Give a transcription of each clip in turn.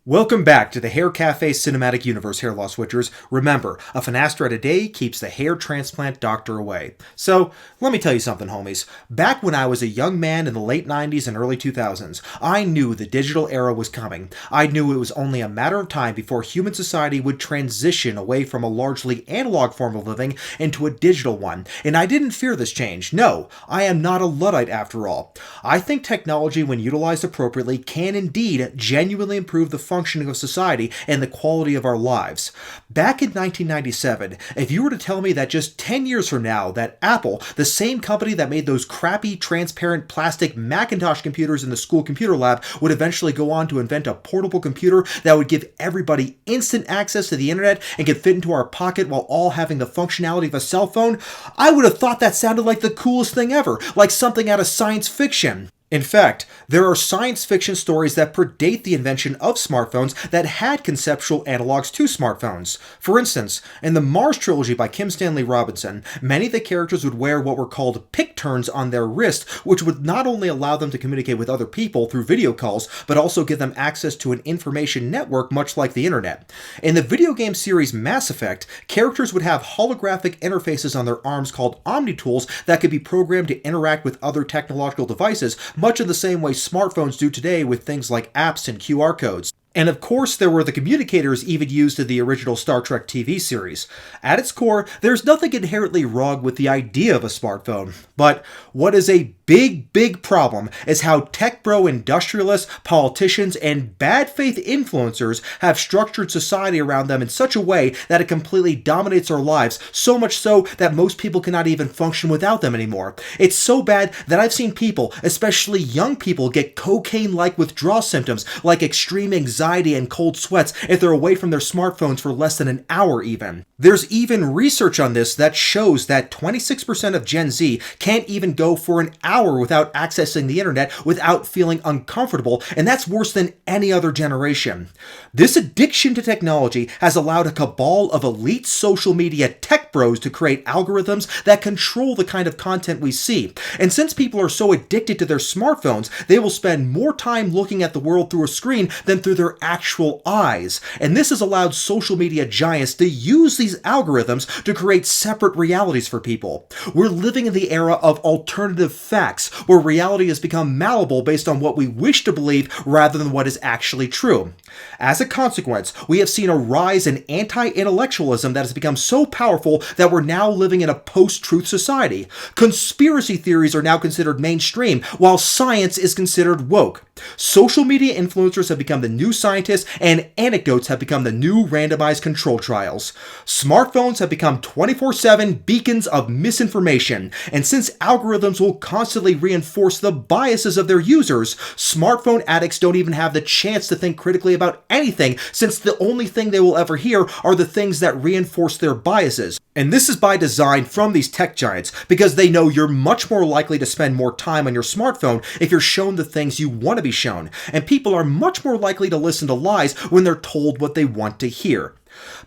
Welcome back to the Haircafe Cinematic Universe, hair loss witchers. Remember, a finasteride a day keeps the hair transplant doctor away. So, let me tell you something, homies. Back when I was a young man in the late 90s and early 2000s, I knew the digital era was coming. I knew it was only a matter of time before human society would transition away from a largely analog form of living into a digital one. And I didn't fear this change. No, I am not a Luddite after all. I think technology, when utilized appropriately, can indeed genuinely improve the functioning of society and the quality of our lives. Back in 1997, if you were to tell me that just 10 years from now that Apple, the same company that made those crappy transparent plastic Macintosh computers in the school computer lab, would eventually go on to invent a portable computer that would give everybody instant access to the internet and could fit into our pocket while all having the functionality of a cell phone, I would have thought that sounded like the coolest thing ever, like something out of science fiction. In fact, there are science fiction stories that predate the invention of smartphones that had conceptual analogs to smartphones. For instance, in the Mars trilogy by Kim Stanley Robinson, many of the characters would wear what were called pic turns on their wrist, which would not only allow them to communicate with other people through video calls, but also give them access to an information network much like the internet. In the video game series Mass Effect, characters would have holographic interfaces on their arms called omnitools that could be programmed to interact with other technological devices, much in the same way smartphones do today with things like apps and QR codes. And of course, there were the communicators even used in the original Star Trek TV series. At its core, there's nothing inherently wrong with the idea of a smartphone. But what is a big problem is how tech bro industrialists, politicians, and bad faith influencers have structured society around them in such a way that it completely dominates our lives, so much so that most people cannot even function without them anymore. It's so bad that I've seen people, especially young people, get cocaine-like withdrawal symptoms like extreme anxiety and cold sweats if they're away from their smartphones for less than an hour even. There's even research on this that shows that 26% of Gen Z can't even go for an hour without accessing the internet without feeling uncomfortable, and that's worse than any other generation. This addiction to technology has allowed a cabal of elite social media tech bros to create algorithms that control the kind of content we see. And since people are so addicted to their smartphones, they will spend more time looking at the world through a screen than through their actual eyes. And this has allowed social media giants to use these algorithms to create separate realities for people. We're living in the era of alternative facts, where reality has become malleable based on what we wish to believe rather than what is actually true. As a consequence, we have seen a rise in anti-intellectualism that has become so powerful that we're now living in a post-truth society. Conspiracy theories are now considered mainstream, while science is considered woke. Social media influencers have become the new scientists, and anecdotes have become the new randomized control trials. Smartphones have become 24/7 beacons of misinformation, and since algorithms will constantly reinforce the biases of their users, smartphone addicts don't even have the chance to think critically about anything, since the only thing they will ever hear are the things that reinforce their biases. And this is by design from these tech giants, because they know you're much more likely to spend more time on your smartphone if you're shown the things you want to be shown, and people are much more likely to listen to lies when they're told what they want to hear.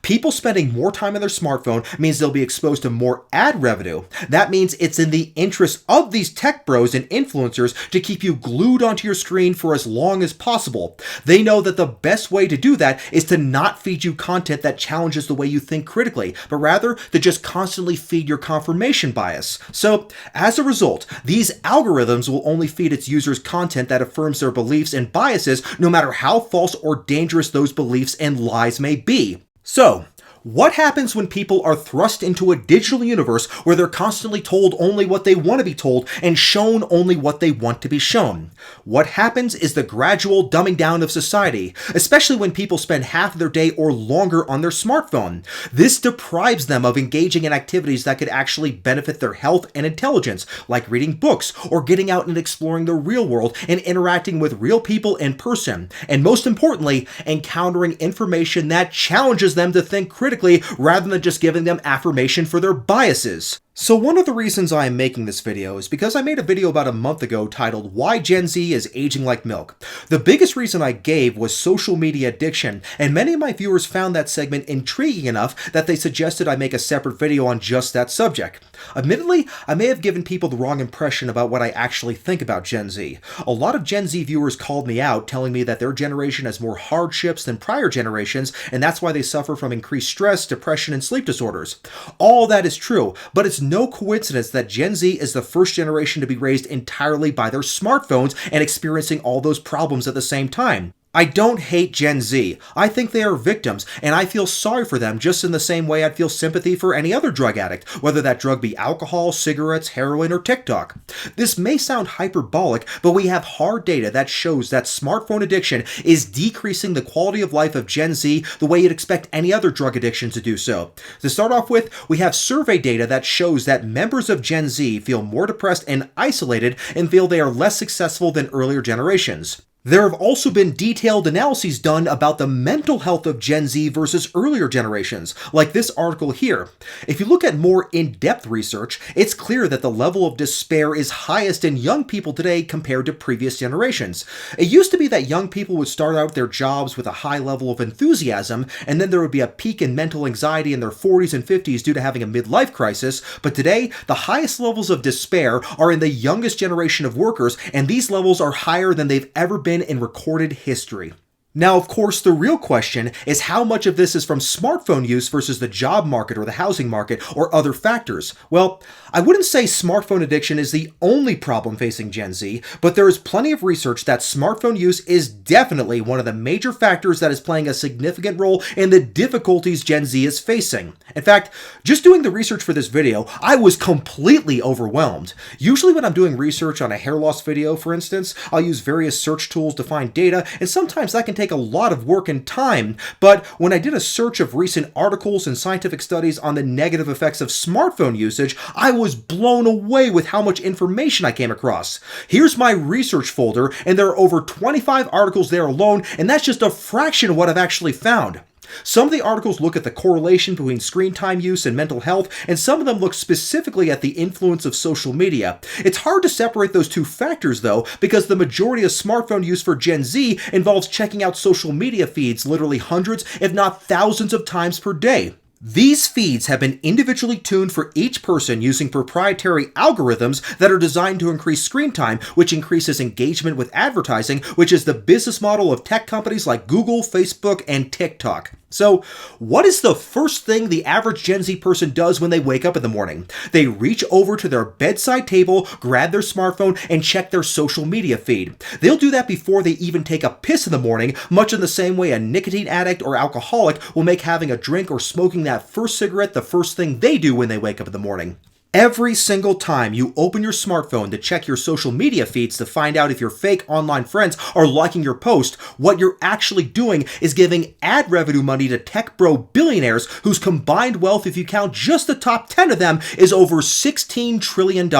People spending more time on their smartphone means they'll be exposed to more ad revenue. That means it's in the interest of these tech bros and influencers to keep you glued onto your screen for as long as possible. They know that the best way to do that is to not feed you content that challenges the way you think critically, but rather to just constantly feed your confirmation bias. So, as a result, these algorithms will only feed its users content that affirms their beliefs and biases, no matter how false or dangerous those beliefs and lies may be. So, what happens when people are thrust into a digital universe where they're constantly told only what they want to be told and shown only what they want to be shown? What happens is the gradual dumbing down of society, especially when people spend half of their day or longer on their smartphone. This deprives them of engaging in activities that could actually benefit their health and intelligence, like reading books or getting out and exploring the real world and interacting with real people in person. And most importantly, encountering information that challenges them to think critically rather than just giving them affirmation for their biases. So one of the reasons I am making this video is because I made a video about a month ago titled Why Gen Z is Aging Like Milk. The biggest reason I gave was social media addiction, and many of my viewers found that segment intriguing enough that they suggested I make a separate video on just that subject. Admittedly, I may have given people the wrong impression about what I actually think about Gen Z. A lot of Gen Z viewers called me out, telling me that their generation has more hardships than prior generations, and that's why they suffer from increased stress, depression, and sleep disorders. All that is true, but it's no coincidence that Gen Z is the first generation to be raised entirely by their smartphones and experiencing all those problems at the same time. I don't hate Gen Z. I think they are victims, and I feel sorry for them just in the same way I'd feel sympathy for any other drug addict, whether that drug be alcohol, cigarettes, heroin, or TikTok. This may sound hyperbolic, but we have hard data that shows that smartphone addiction is decreasing the quality of life of Gen Z the way you'd expect any other drug addiction to do so. To start off with, we have survey data that shows that members of Gen Z feel more depressed and isolated and feel they are less successful than earlier generations. There have also been detailed analyses done about the mental health of Gen Z versus earlier generations, like this article here. If you look at more in-depth research, it's clear that the level of despair is highest in young people today compared to previous generations. It used to be that young people would start out their jobs with a high level of enthusiasm, and then there would be a peak in mental anxiety in their 40s and 50s due to having a midlife crisis, but today, the highest levels of despair are in the youngest generation of workers, and these levels are higher than they've ever been in recorded history. Now, of course, the real question is how much of this is from smartphone use versus the job market or the housing market or other factors. Well, I wouldn't say smartphone addiction is the only problem facing Gen Z, but there is plenty of research that smartphone use is definitely one of the major factors that is playing a significant role in the difficulties Gen Z is facing. In fact, just doing the research for this video, I was completely overwhelmed. Usually when I'm doing research on a hair loss video, for instance, I'll use various search tools to find data, and sometimes that can take a lot of work and time, but when I did a search of recent articles and scientific studies on the negative effects of smartphone usage, I was blown away with how much information I came across. Here's my research folder, and there are over 25 articles there alone, and that's just a fraction of what I've actually found. Some of the articles look at the correlation between screen time use and mental health, and some of them look specifically at the influence of social media. It's hard to separate those two factors, though, because the majority of smartphone use for Gen Z involves checking out social media feeds literally hundreds, if not thousands of times per day. These feeds have been individually tuned for each person using proprietary algorithms that are designed to increase screen time, which increases engagement with advertising, which is the business model of tech companies like Google, Facebook, and TikTok. So, what is the first thing the average Gen Z person does when they wake up in the morning? They reach over to their bedside table, grab their smartphone, and check their social media feed. They'll do that before they even take a piss in the morning, much in the same way a nicotine addict or alcoholic will make having a drink or smoking that first cigarette the first thing they do when they wake up in the morning. Every single time you open your smartphone to check your social media feeds to find out if your fake online friends are liking your post, what you're actually doing is giving ad revenue money to tech bro billionaires whose combined wealth, if you count just the top 10 of them, is over $16 trillion.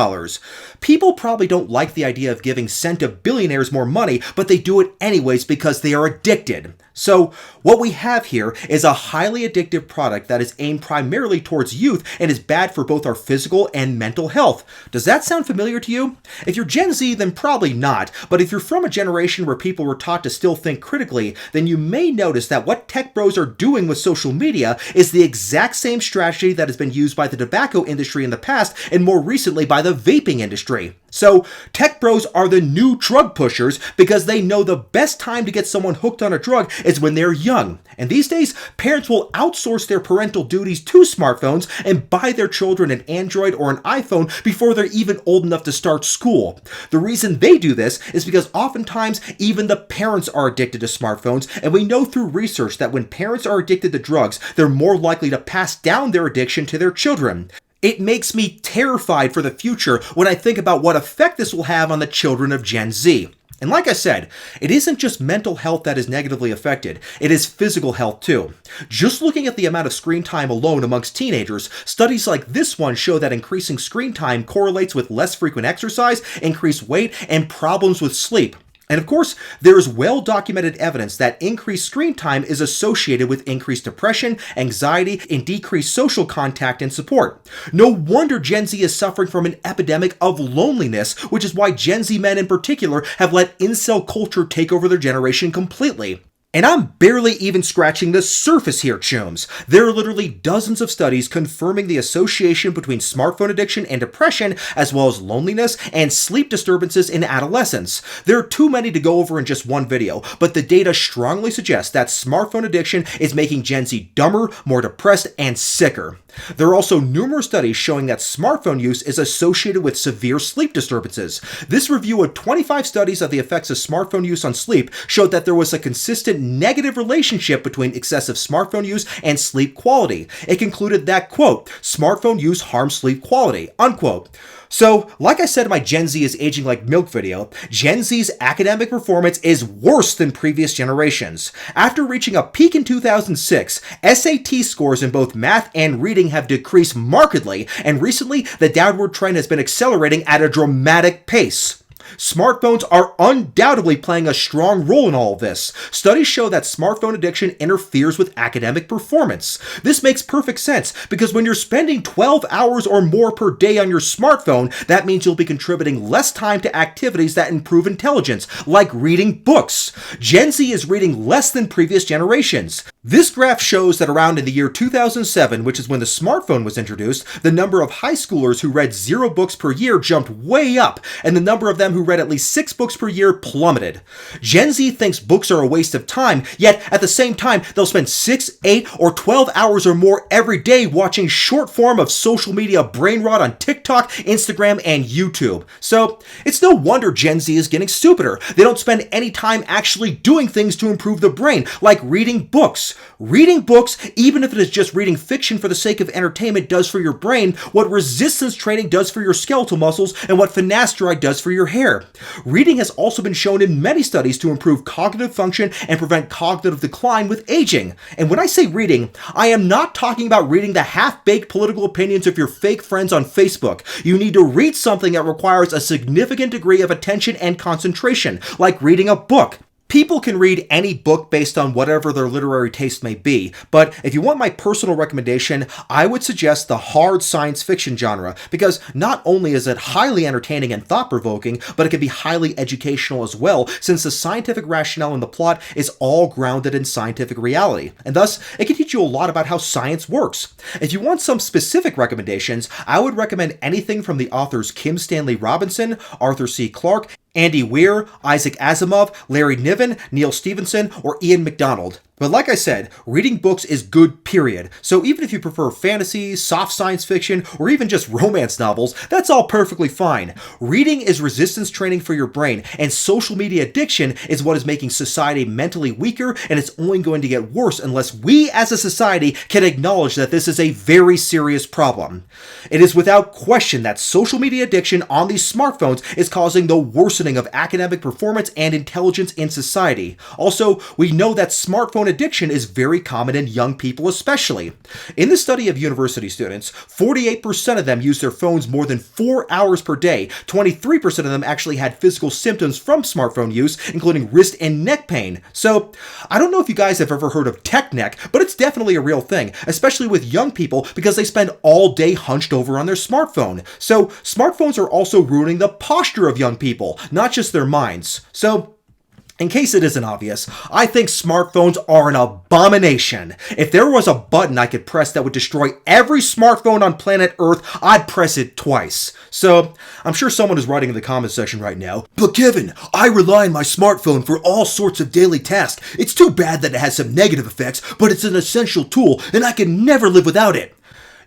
People probably don't like the idea of giving cent-of-billionaires more money, but they do it anyways because they are addicted. So, what we have here is a highly addictive product that is aimed primarily towards youth and is bad for both our physical and mental health. Does that sound familiar to you? If you're Gen Z, then probably not, but if you're from a generation where people were taught to still think critically, then you may notice that what tech bros are doing with social media is the exact same strategy that has been used by the tobacco industry in the past and more recently by the vaping industry. So, tech bros are the new drug pushers because they know the best time to get someone hooked on a drug is when they're young. And these days, parents will outsource their parental duties to smartphones and buy their children an Android or an iPhone before they're even old enough to start school. The reason they do this is because oftentimes even the parents are addicted to smartphones, and we know through research that when parents are addicted to drugs, they're more likely to pass down their addiction to their children. It makes me terrified for the future when I think about what effect this will have on the children of Gen Z. And like I said, it isn't just mental health that is negatively affected, it is physical health too. Just looking at the amount of screen time alone amongst teenagers, studies like this one show that increasing screen time correlates with less frequent exercise, increased weight, and problems with sleep. And of course, there is well-documented evidence that increased screen time is associated with increased depression, anxiety, and decreased social contact and support. No wonder Gen Z is suffering from an epidemic of loneliness, which is why Gen Z men in particular have let incel culture take over their generation completely. And I'm barely even scratching the surface here, chums. There are literally dozens of studies confirming the association between smartphone addiction and depression, as well as loneliness and sleep disturbances in adolescence. There are too many to go over in just one video, but the data strongly suggests that smartphone addiction is making Gen Z dumber, more depressed, and sicker. There are also numerous studies showing that smartphone use is associated with severe sleep disturbances. This review of 25 studies of the effects of smartphone use on sleep showed that there was a consistent negative relationship between excessive smartphone use and sleep quality. It concluded that, quote, smartphone use harms sleep quality, unquote. So, like I said in my Gen Z is aging like milk video, Gen Z's academic performance is worse than previous generations. After reaching a peak in 2006, SAT scores in both math and reading have decreased markedly, and recently the downward trend has been accelerating at a dramatic pace. Smartphones are undoubtedly playing a strong role in all of this. Studies show that smartphone addiction interferes with academic performance. This makes perfect sense because when you're spending 12 hours or more per day on your smartphone, that means you'll be contributing less time to activities that improve intelligence, like reading books. Gen Z is reading less than previous generations. This graph shows that around in the year 2007, which is when the smartphone was introduced, the number of high schoolers who read 0 books per year jumped way up, and the number of them who read at least 6 books per year plummeted. Gen Z thinks books are a waste of time, yet at the same time, they'll spend 6, 8, or 12 hours or more every day watching short form of social media brain rot on TikTok, Instagram, and YouTube. So, it's no wonder Gen Z is getting stupider. They don't spend any time actually doing things to improve the brain, like reading books. Reading books, even if it is just reading fiction for the sake of entertainment, does for your brain what resistance training does for your skeletal muscles and what finasteride does for your hair. Reading has also been shown in many studies to improve cognitive function and prevent cognitive decline with aging. And when I say reading, I am not talking about reading the half-baked political opinions of your fake friends on Facebook. You need to read something that requires a significant degree of attention and concentration, like reading a book. People can read any book based on whatever their literary taste may be, but if you want my personal recommendation, I would suggest the hard science fiction genre, because not only is it highly entertaining and thought-provoking, but it can be highly educational as well, since the scientific rationale in the plot is all grounded in scientific reality, and thus, it can teach you a lot about how science works. If you want some specific recommendations, I would recommend anything from the authors Kim Stanley Robinson, Arthur C. Clarke, Andy Weir, Isaac Asimov, Larry Niven, Neil Stephenson, or Ian MacDonald. But like I said, reading books is good, period. So even if you prefer fantasy, soft science fiction, or even just romance novels, that's all perfectly fine. Reading is resistance training for your brain, and social media addiction is what is making society mentally weaker, and it's only going to get worse unless we as a society can acknowledge that this is a very serious problem. It is without question that social media addiction on these smartphones is causing the worsening of academic performance and intelligence in society. Also, we know that smartphone addiction is very common in young people especially. In the study of university students, 48% of them use their phones more than 4 hours per day. 23% of them actually had physical symptoms from smartphone use, including wrist and neck pain. So, I don't know if you guys have ever heard of tech neck, but it's definitely a real thing, especially with young people because they spend all day hunched over on their smartphone. So, smartphones are also ruining the posture of young people, not just their minds. So, in case it isn't obvious, I think smartphones are an abomination. If there was a button I could press that would destroy every smartphone on planet Earth, I'd press it twice. So, I'm sure someone is writing in the comment section right now, "But Kevin, I rely on my smartphone for all sorts of daily tasks. It's too bad that it has some negative effects, but it's an essential tool, and I can never live without it."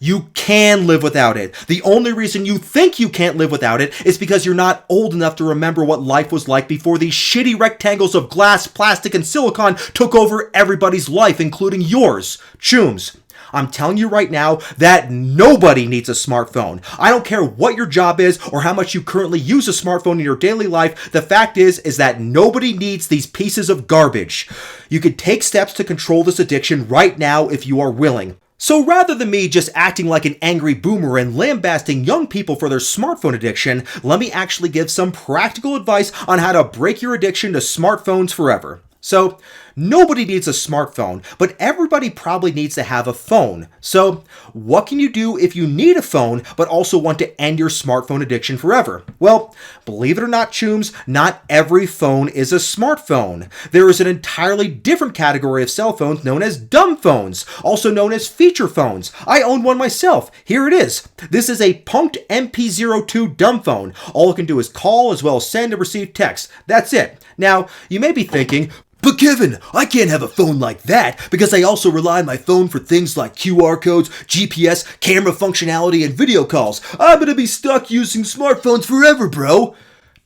You can live without it. The only reason you think you can't live without it is because you're not old enough to remember what life was like before these shitty rectangles of glass, plastic, and silicon took over everybody's life, including yours. Chooms, I'm telling you right now that nobody needs a smartphone. I don't care what your job is or how much you currently use a smartphone in your daily life. The fact is that nobody needs these pieces of garbage. You could take steps to control this addiction right now if you are willing. So rather than me just acting like an angry boomer and lambasting young people for their smartphone addiction, let me actually give some practical advice on how to break your addiction to smartphones forever. So, nobody needs a smartphone, but everybody probably needs to have a phone. So, what can you do if you need a phone, but also want to end your smartphone addiction forever? Well, believe it or not, chooms, not every phone is a smartphone. There is an entirely different category of cell phones known as dumb phones, also known as feature phones. I own one myself. Here it is. This is a punked MP02 dumb phone. All it can do is call as well as send and receive text. That's it. Now, you may be thinking, but Kevin, I can't have a phone like that because I also rely on my phone for things like QR codes, GPS, camera functionality, and video calls. I'm gonna be stuck using smartphones forever, bro.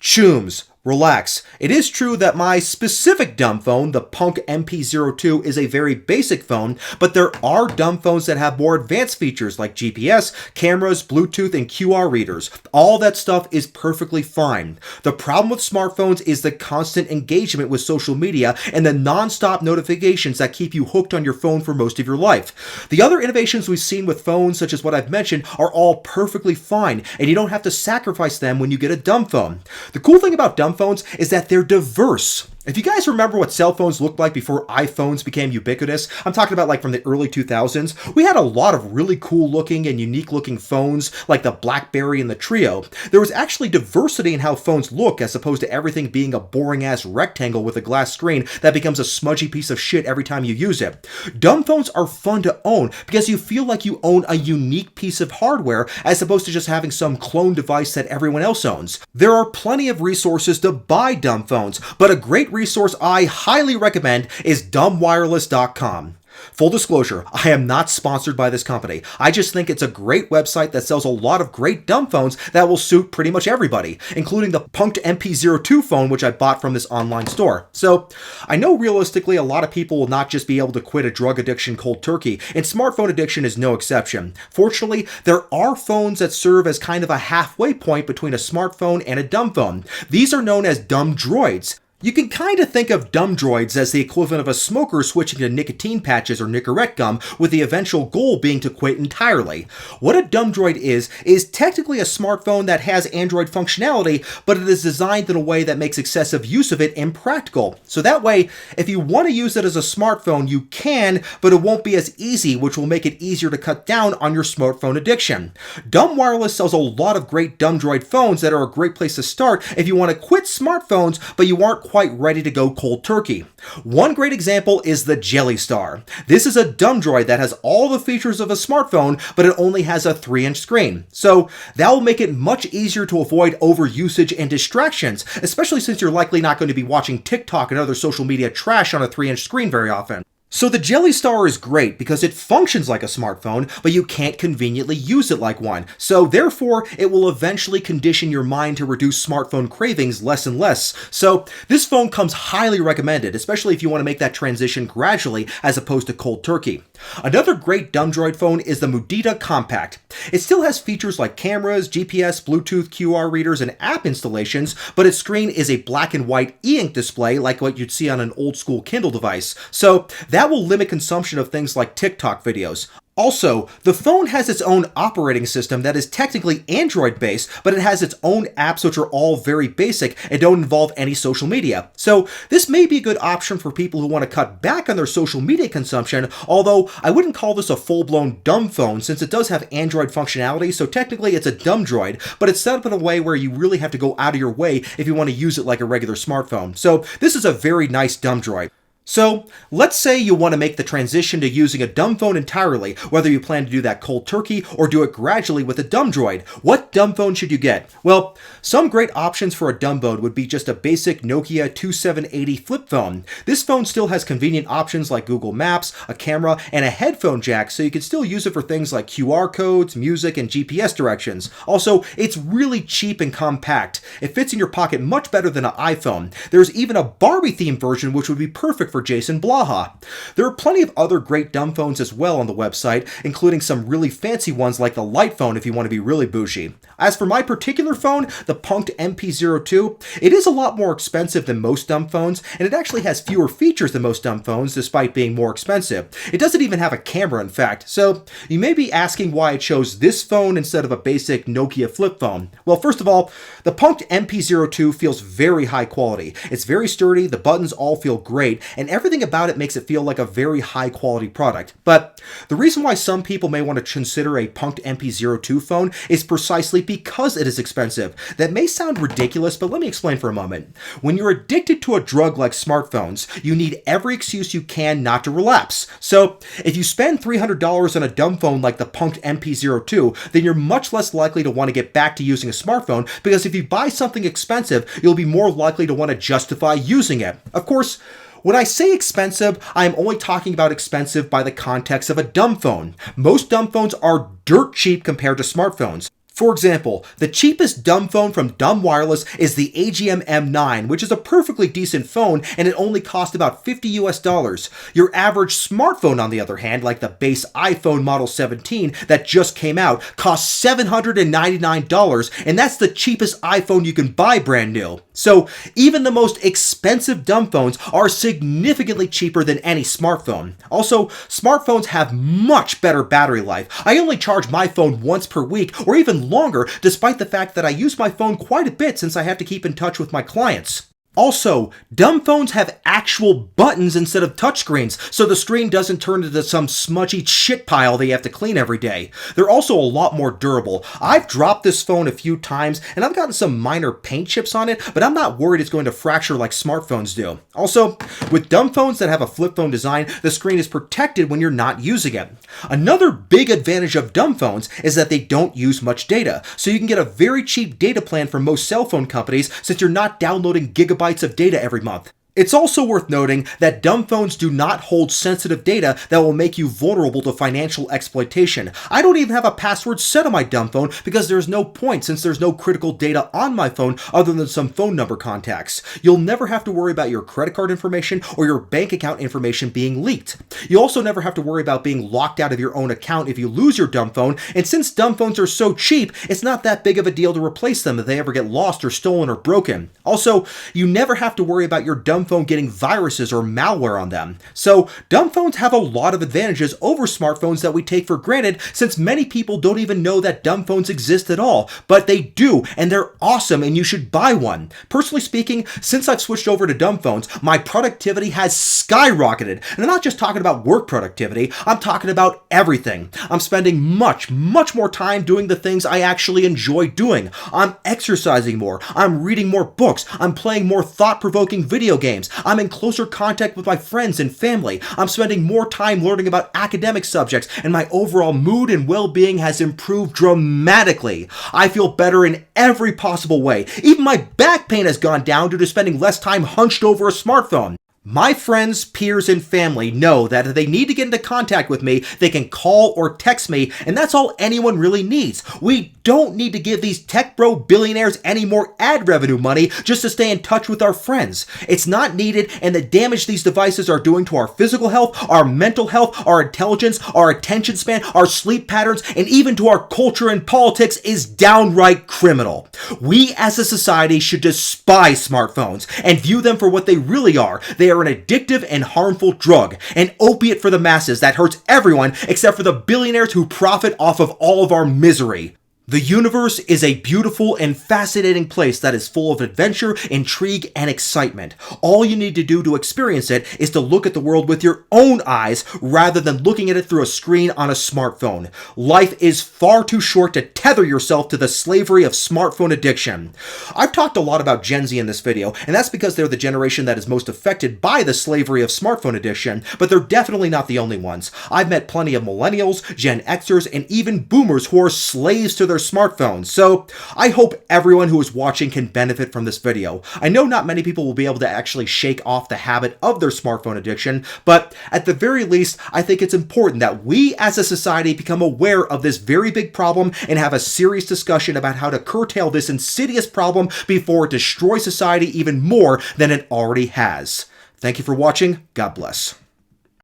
Chooms, relax. It is true that my specific dumb phone, the Punk MP02, is a very basic phone, but there are dumb phones that have more advanced features like GPS, cameras, Bluetooth, and QR readers. All that stuff is perfectly fine. The problem with smartphones is the constant engagement with social media and the non-stop notifications that keep you hooked on your phone for most of your life. The other innovations we've seen with phones, such as what I've mentioned, are all perfectly fine, and you don't have to sacrifice them when you get a dumb phone. The cool thing about dumb phones is that they're diverse. If you guys remember what cell phones looked like before iPhones became ubiquitous, I'm talking about like from the early 2000s, we had a lot of really cool looking and unique looking phones like the BlackBerry and the Trio. There was actually diversity in how phones look as opposed to everything being a boring ass rectangle with a glass screen that becomes a smudgy piece of shit every time you use it. Dumb phones are fun to own because you feel like you own a unique piece of hardware as opposed to just having some clone device that everyone else owns. There are plenty of resources to buy dumb phones, but a great resource I highly recommend is dumbwireless.com. Full disclosure, I am not sponsored by this company. I just think it's a great website that sells a lot of great dumb phones that will suit pretty much everybody, including the Punked MP02 phone, which I bought from this online store. So, I know realistically a lot of people will not just be able to quit a drug addiction cold turkey, and smartphone addiction is no exception. Fortunately, there are phones that serve as kind of a halfway point between a smartphone and a dumb phone. These are known as dumb droids. You can kind of think of dumb droids as the equivalent of a smoker switching to nicotine patches or Nicorette gum, with the eventual goal being to quit entirely. What a dumb droid is technically a smartphone that has Android functionality, but it is designed in a way that makes excessive use of it impractical. So that way, if you want to use it as a smartphone, you can, but it won't be as easy, which will make it easier to cut down on your smartphone addiction. Dumbwireless sells a lot of great dumb droid phones that are a great place to start if you want to quit smartphones, but you aren't quite ready to go cold turkey. One great example is the Jelly Star. This is a dumb droid that has all the features of a smartphone, but it only has a 3-inch screen. So that will make it much easier to avoid overusage and distractions, especially since you're likely not going to be watching TikTok and other social media trash on a 3-inch screen very often. So the Jelly Star is great because it functions like a smartphone, but you can't conveniently use it like one. So therefore, it will eventually condition your mind to reduce smartphone cravings less and less. So this phone comes highly recommended, especially if you want to make that transition gradually as opposed to cold turkey. Another great dumb droid phone is the Mudita Compact. It still has features like cameras, GPS, Bluetooth, QR readers, and app installations, but its screen is a black and white e-ink display like what you'd see on an old school Kindle device. So that will limit consumption of things like TikTok videos. Also, the phone has its own operating system that is technically Android-based, but it has its own apps which are all very basic and don't involve any social media. So this may be a good option for people who want to cut back on their social media consumption, although I wouldn't call this a full-blown dumb phone since it does have Android functionality, so technically it's a dumb droid, but it's set up in a way where you really have to go out of your way if you want to use it like a regular smartphone. So this is a very nice dumb droid. So, let's say you want to make the transition to using a dumb phone entirely, whether you plan to do that cold turkey or do it gradually with a dumb droid. What dumb phone should you get? Well, some great options for a dumb phone would be just a basic Nokia 2780 flip phone. This phone still has convenient options like Google Maps, a camera, and a headphone jack, so you can still use it for things like QR codes, music, and GPS directions. Also, it's really cheap and compact. It fits in your pocket much better than an iPhone. There's even a Barbie-themed version which would be perfect for Jason Blaha. There are plenty of other great dumb phones as well on the website, including some really fancy ones like the Light phone if you want to be really bougie. As for my particular phone, the Punkt MP02, it is a lot more expensive than most dumb phones, and it actually has fewer features than most dumb phones despite being more expensive. It doesn't even have a camera, in fact, so you may be asking why I chose this phone instead of a basic Nokia flip phone. Well, first of all, the Punkt MP02 feels very high quality. It's very sturdy, the buttons all feel great, and everything about it makes it feel like a very high quality product. But the reason why some people may want to consider a Punkt MP02 phone is precisely because it is expensive. That may sound ridiculous, but let me explain for a moment. When you're addicted to a drug like smartphones, you need every excuse you can not to relapse. So if you spend $300 on a dumb phone like the Punkt MP02, then you're much less likely to want to get back to using a smartphone, because if you buy something expensive, you'll be more likely to want to justify using it. Of course, when I say expensive, I'm only talking about expensive by the context of a dumb phone. Most dumb phones are dirt cheap compared to smartphones. For example, the cheapest dumb phone from Dumbwireless is the AGM M9, which is a perfectly decent phone, and it only cost about $50 US. Your average smartphone, on the other hand, like the base iPhone Model 17 that just came out, costs $799, and that's the cheapest iPhone you can buy brand new. So even the most expensive dumb phones are significantly cheaper than any smartphone. Also, smartphones have much better battery life. I only charge my phone once per week, or even longer, despite the fact that I use my phone quite a bit since I have to keep in touch with my clients. Also, dumb phones have actual buttons instead of touchscreens, so the screen doesn't turn into some smudgy shit pile that you have to clean every day. They're also a lot more durable. I've dropped this phone a few times, and I've gotten some minor paint chips on it, but I'm not worried it's going to fracture like smartphones do. Also, with dumb phones that have a flip phone design, the screen is protected when you're not using it. Another big advantage of dumb phones is that they don't use much data, so you can get a very cheap data plan from most cell phone companies since you're not downloading gigabytes of data every month. It's also worth noting that dumb phones do not hold sensitive data that will make you vulnerable to financial exploitation. I don't even have a password set on my dumb phone because there's no point since there's no critical data on my phone other than some phone number contacts. You'll never have to worry about your credit card information or your bank account information being leaked. You also never have to worry about being locked out of your own account if you lose your dumb phone, and since dumb phones are so cheap, it's not that big of a deal to replace them if they ever get lost or stolen or broken. Also, you never have to worry about your dumb phone getting viruses or malware on them. So dumb phones have a lot of advantages over smartphones that we take for granted, since many people don't even know that dumb phones exist at all, but they do, and they're awesome, and you should buy one. Personally speaking, since I've switched over to dumb phones, my productivity has skyrocketed, and I'm not just talking about work productivity, I'm talking about everything. I'm spending much more time doing the things I actually enjoy doing. I'm exercising more, I'm reading more books, I'm playing more thought-provoking video games, I'm in closer contact with my friends and family, I'm spending more time learning about academic subjects, and my overall mood and well-being has improved dramatically. I feel better in every possible way. Even my back pain has gone down due to spending less time hunched over a smartphone. My friends, peers, and family know that if they need to get into contact with me, they can call or text me, and that's all anyone really needs. We don't need to give these tech bro billionaires any more ad revenue money just to stay in touch with our friends. It's not needed, and the damage these devices are doing to our physical health, our mental health, our intelligence, our attention span, our sleep patterns, and even to our culture and politics is downright criminal. We as a society should despise smartphones and view them for what they really are. They are an addictive and harmful drug, an opiate for the masses that hurts everyone except for the billionaires who profit off of all of our misery. The universe is a beautiful and fascinating place that is full of adventure, intrigue, and excitement. All you need to do to experience it is to look at the world with your own eyes rather than looking at it through a screen on a smartphone. Life is far too short to tether yourself to the slavery of smartphone addiction. I've talked a lot about Gen Z in this video, and that's because they're the generation that is most affected by the slavery of smartphone addiction, but they're definitely not the only ones. I've met plenty of millennials, Gen Xers, and even boomers who are slaves to their smartphones, so I hope everyone who is watching can benefit from this video. I know not many people will be able to actually shake off the habit of their smartphone addiction, but at the very least, I think it's important that we as a society become aware of this very big problem and have a serious discussion about how to curtail this insidious problem before it destroys society even more than it already has. Thank you for watching. God bless.